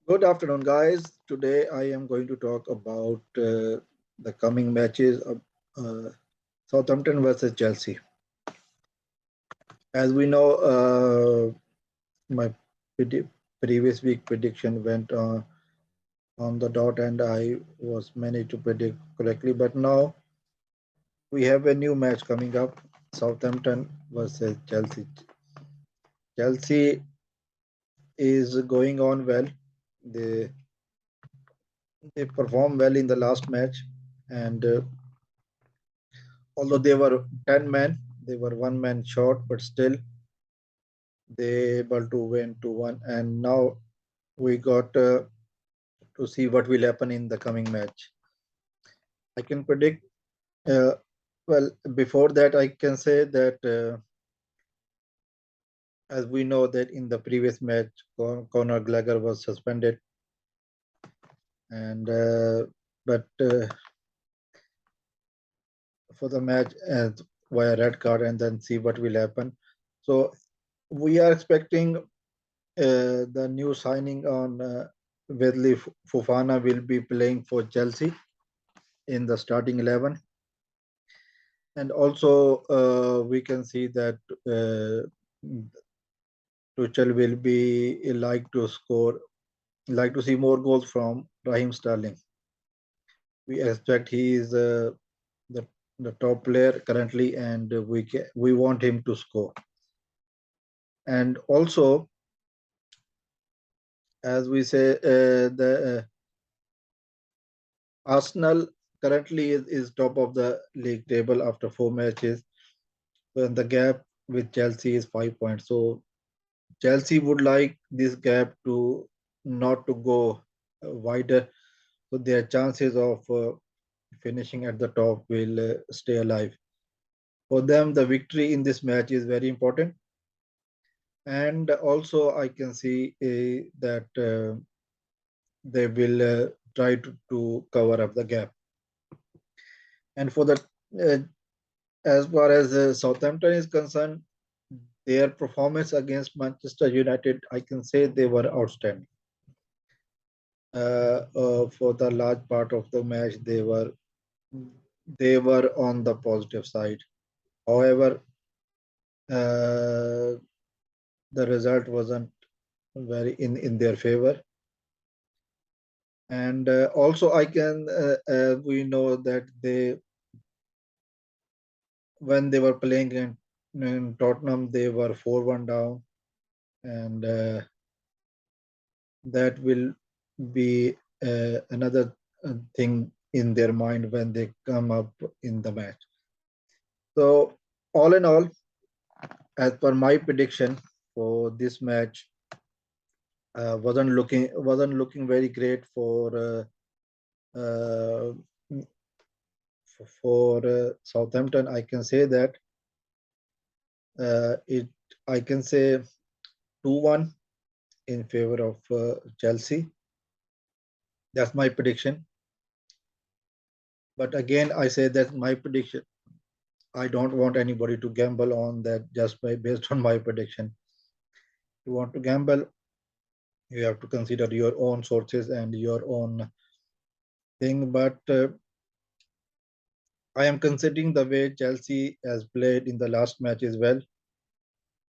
Good afternoon, guys. Today I am going to talk about the coming matches of uh, Southampton versus Chelsea. As we know, my previous week prediction went on the dot, and I was managed to predict correctly. But now we have a new match coming up: Southampton versus Chelsea. Chelsea is going on well. They they performed well in the last match, and although they were 10 men, they were one man short, but still they able to win 2-1. And now we got to see what will happen in the coming match. I can predict, uh, well, before that, I can say that as we know that in the previous match, Conor Gallagher was suspended, and but for the match via red card, and then see what will happen. So we are expecting the new signing on Wesley Fofana will be playing for Chelsea in the starting 11. And also, we can see that Tuchel will be like to see more goals from Raheem Sterling. We expect he is the, the top player currently, and we want him to score. And also, as we say, the Arsenal currently is top of the league table after 4 matches, and the gap with Chelsea is 5 points. So Chelsea would like this gap to not to go wider, so their chances of finishing at the top will stay alive. For them, the victory in this match is very important, and also I can see that they will try to cover up the gap. And for the uh, as far as Southampton is concerned, their performance against Manchester United, I can say they were outstanding. For the large part of the match, they were on the positive side. However, uh, the result wasn't very in their favor. And also, I can we know that they when they were playing in Tottenham, they were 4-1 down, and that will be another thing in their mind when they come up in the match. So, all in all, as per my prediction for this match, wasn't looking very great uh, for Southampton. I can say that it. I can say 2-1 in favor of Chelsea. That's my prediction. But again, I say that my prediction. I don't want anybody to gamble on that just based on my prediction. If you want to gamble, you have to consider your own sources and your own thing. But I am considering the way Chelsea has played in the last match as well.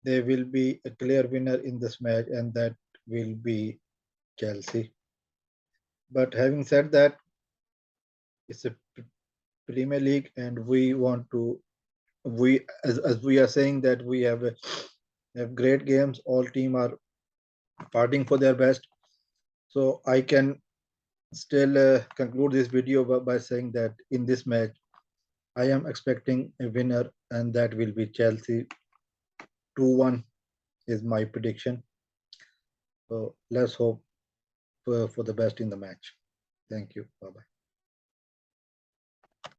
They will be a clear winner in this match, and that will be Chelsea. But having said that, it's a Premier League, and we want to we as we are saying that we have great games. All team are fighting for their best. So I can still conclude this video by saying that in this match, I am expecting a winner, and that will be Chelsea. 2-1 is my prediction. So let's hope for the best in the match. Thank you. Bye bye.